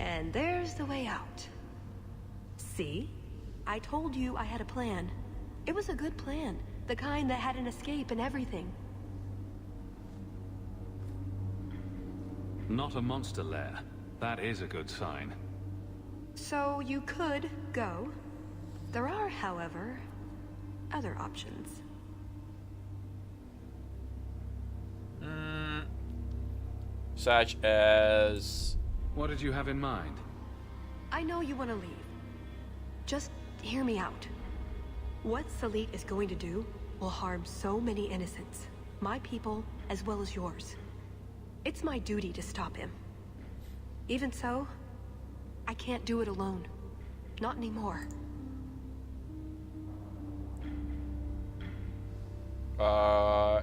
And there's the way out. See? I told you I had a plan. It was a good plan. The kind that had an escape and everything. Not a monster lair. That is a good sign. So you could go. There are, however, other options. Such as... What did you have in mind? I know you want to leave. Just hear me out. What Salit is going to do will harm so many innocents. My people, as well as yours. It's my duty to stop him. Even so, I can't do it alone. Not anymore.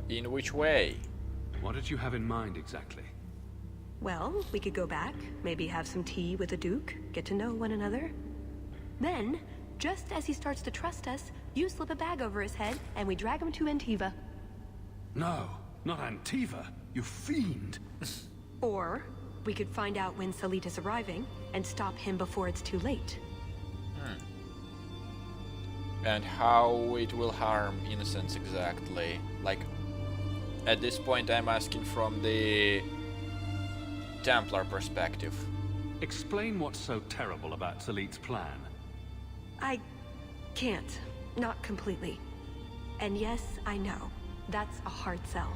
In which way? What did you have in mind exactly? Well, we could go back, maybe have some tea with the Duke, get to know one another. Then, just as he starts to trust us, you slip a bag over his head, and we drag him to Antiva. No, not Antiva, you fiend! Or, we could find out when Salit is arriving, and stop him before it's too late. And how it will harm innocents exactly? Like, at this point I'm asking from the Templar perspective. Explain what's so terrible about Salit's plan. I can't. Not completely. And yes, I know. That's a hard sell.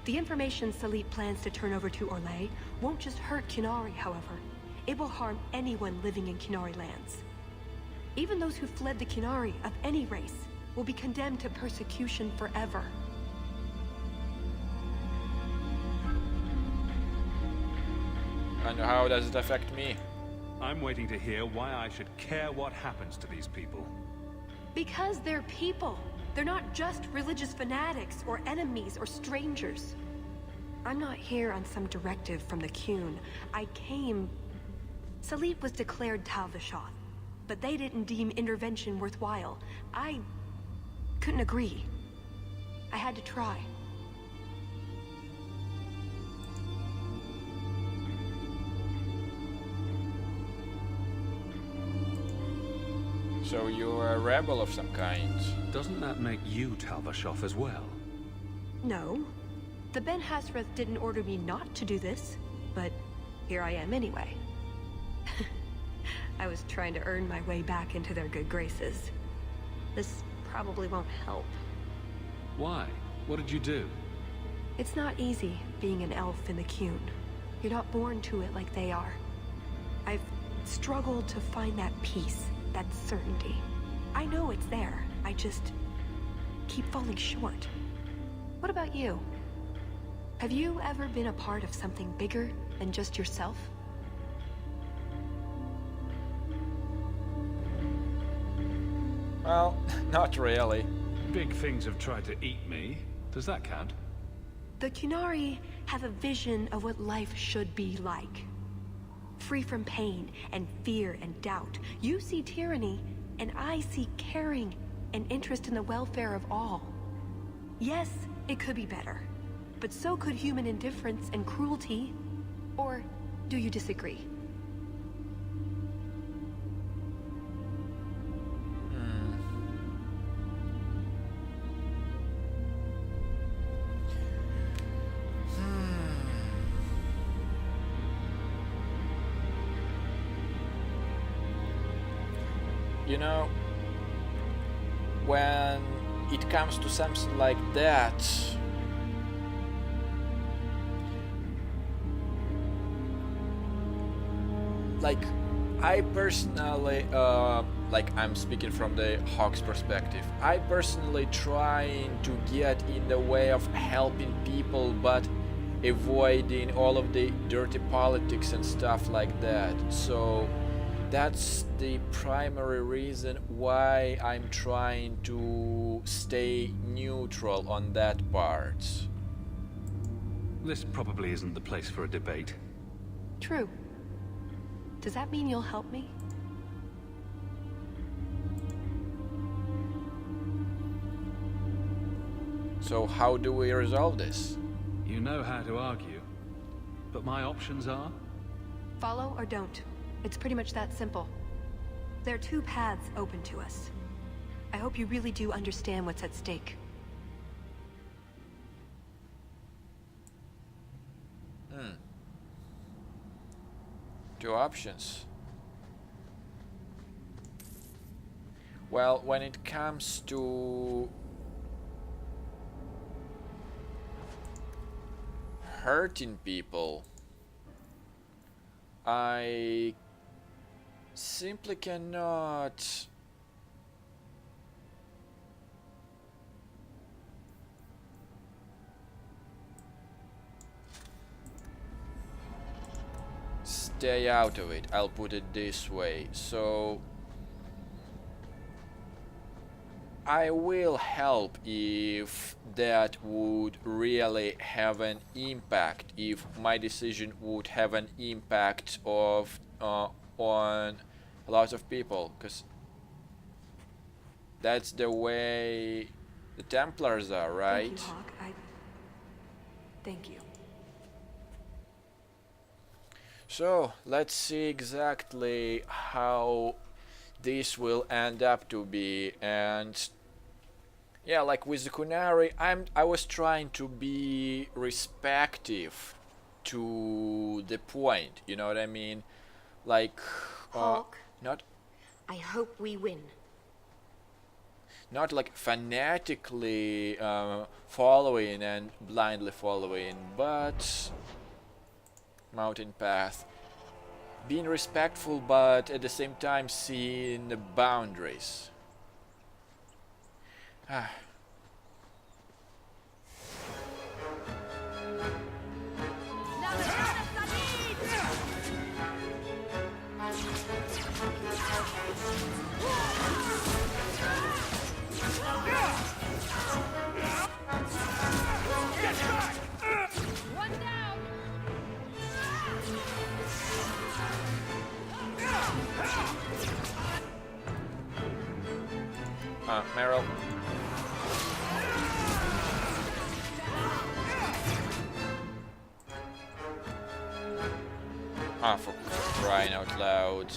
The information Salit plans to turn over to Orlais won't just hurt Qunari, however. It will harm anyone living in Qunari lands. Even those who fled the Qunari of any race will be condemned to persecution forever. And how does it affect me? I'm waiting to hear why I should care what happens to these people. Because they're people. They're not just religious fanatics or enemies or strangers. I'm not here on some directive from the Qun. I came... Salit was declared Tal Vashoth, but they didn't deem intervention worthwhile. I couldn't agree. I had to try. So you're a rebel of some kind. Doesn't that make you Tal Vashoth as well? No. The Ben Hasrath didn't order me not to do this, but here I am anyway. I was trying to earn my way back into their good graces. This probably won't help. Why? What did you do? It's not easy being an elf in the Qun. You're not born to it like they are. I've struggled to find that peace, that certainty. I know it's there, I just keep falling short. What about you? Have you ever been a part of something bigger than just yourself? Well, not really. Big things have tried to eat me. Does that count? The Qunari have a vision of what life should be like. Free from pain and fear and doubt. You see tyranny, and I see caring and interest in the welfare of all. Yes, it could be better, but so could human indifference and cruelty. Or do you disagree? You know, when it comes to something like that, like, I personally, like, I'm speaking from the Hawk's perspective, I personally trying to get in the way of helping people, but avoiding all of the dirty politics and stuff like that. So that's the primary reason why I'm trying to stay neutral on that part. This probably isn't the place for a debate. True. Does that mean you'll help me? So how do we resolve this? You know how to argue, but my options are? Follow or don't. It's pretty much that simple. There are two paths open to us. I hope you really do understand what's at stake. Two options. Well, when it comes to hurting people, I simply cannot stay out of it. I'll put it this way. So I will help if that would really have an impact, if my decision would have an impact of on a lot of people, because that's the way the Templars are, right? Thank you, Hawk. Thank you. So let's see exactly how this will end up to be. And yeah, like with the Qunari, I was trying to be respective to the point, you know what I mean? Like Hawk, not I hope we win. not like fanatically following and blindly following, but mountain path, being respectful but at the same time seeing the boundaries. Meryl. For crying out loud.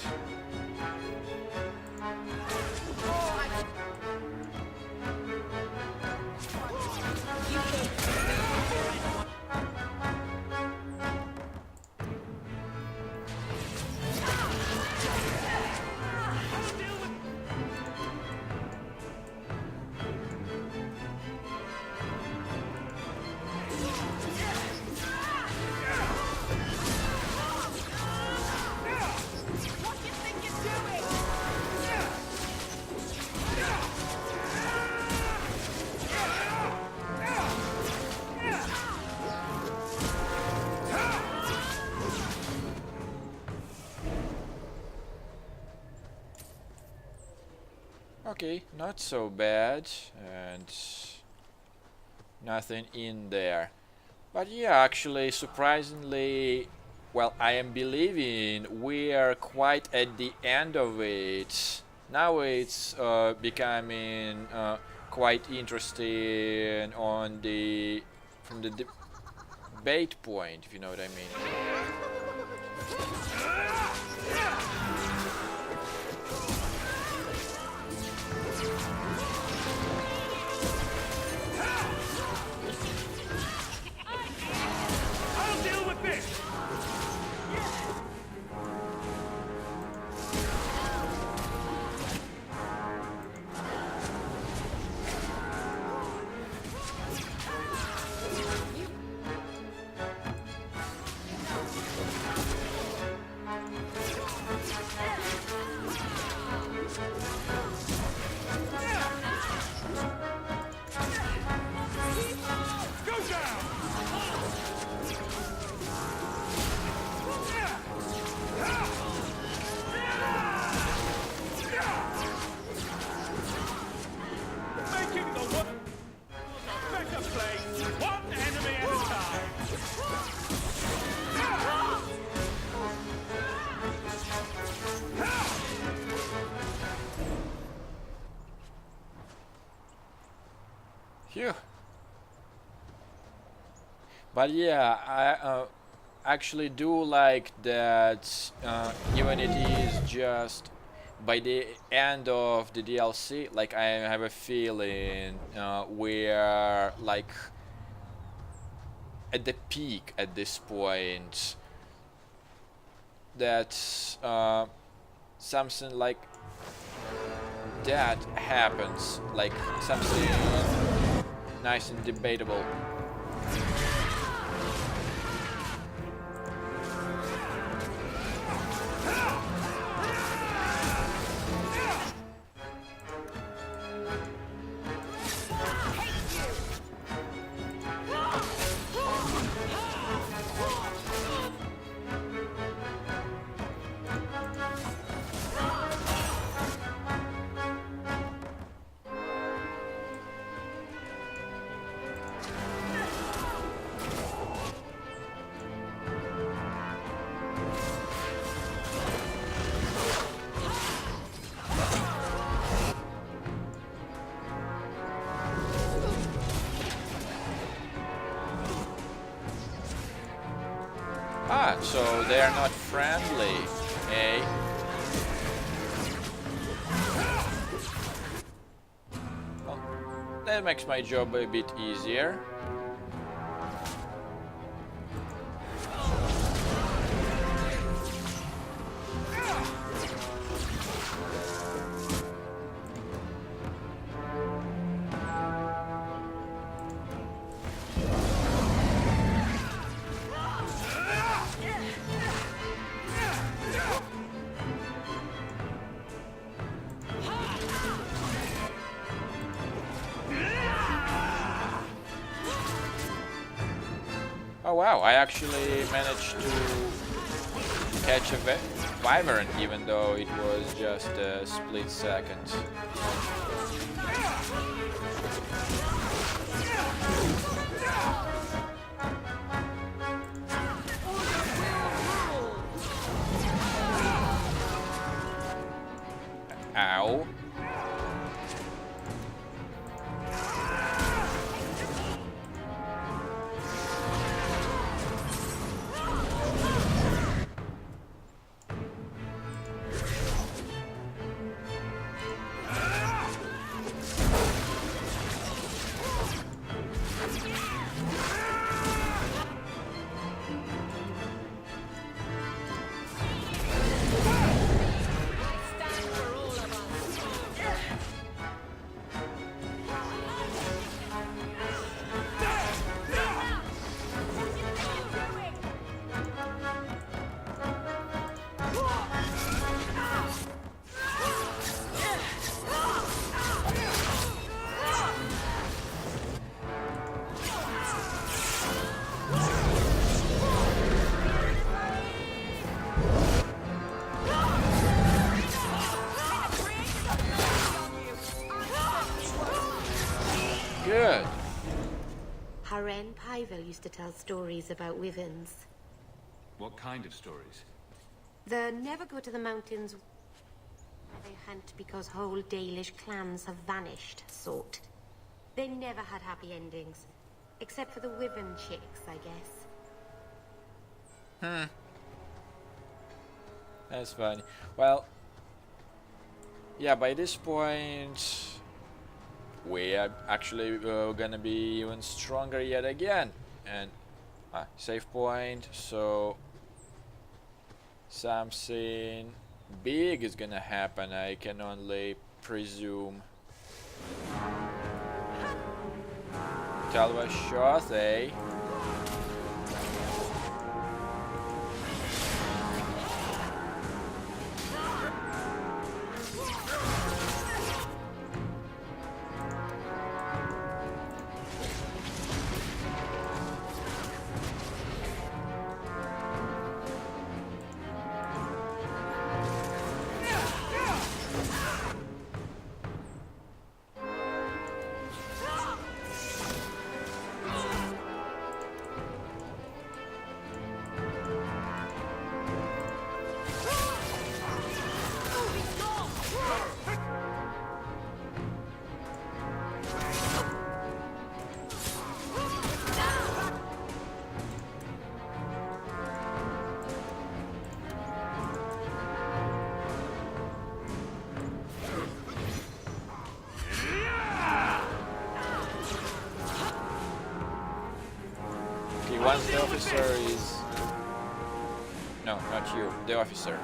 Okay, not so bad, and nothing in there. But yeah, actually, surprisingly, well, I am believing we are quite at the end of it. Now it's becoming quite interesting on the from the debate point, if you know what I mean. Phew. But yeah, actually do like that even it is just by the end of the DLC, like I have a feeling we're like at the peak at this point, that something like that happens, like something nice and debatable. Ah, so they are not friendly, eh? Well, that makes my job a bit easier. Oh wow, I actually managed to catch a wyvern even though it was just a split second. Ow. Good. Haren Pivel used to tell stories about wyverns. What kind of stories? The never go to the mountains. They hunt because whole Dalish clans have vanished sort. They never had happy endings. Except for the wyvern chicks, I guess. That's funny. Well, yeah, by this point, we are actually gonna be even stronger yet again. And save point, so something big is gonna happen, I can only presume. Talva shot, eh? officer is... No, not you. The officer.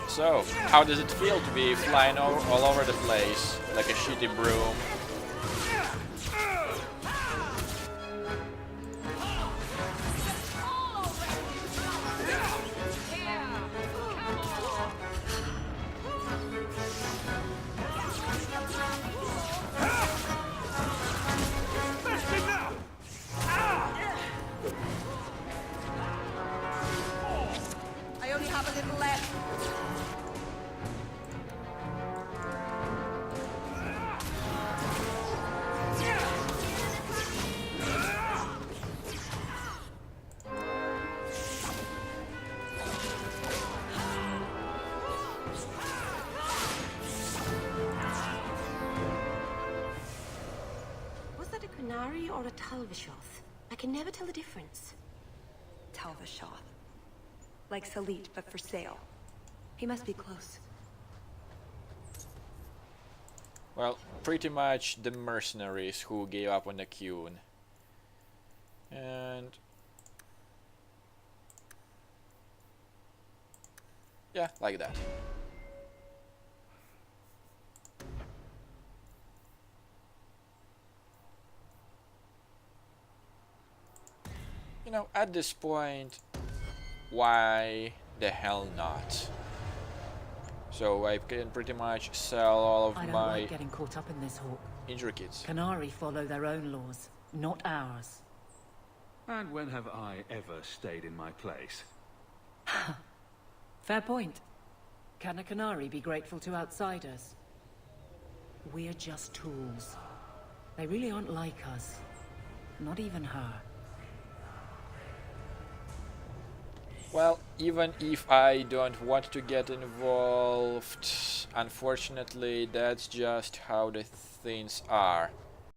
So, how does it feel to be flying all over the place like a shitty broom? I only have a little left. Was that a Qunari or a Talvishoth? I can never tell the difference. Talvishoth. Like Salit, but for sale. He must be close. Well, pretty much the mercenaries who gave up on the Qun. And... yeah, like that. You know, at this point, why the hell not? So I can pretty much sell all of I don't my like getting caught up in this, Hawk. injury kits. Qunari follow their own laws, not ours. And when have I ever stayed in my place? Fair point. Can a Qunari be grateful to outsiders? We're just tools. They really aren't like us. Not even her. Well, even if I don't want to get involved, unfortunately, that's just how the things are.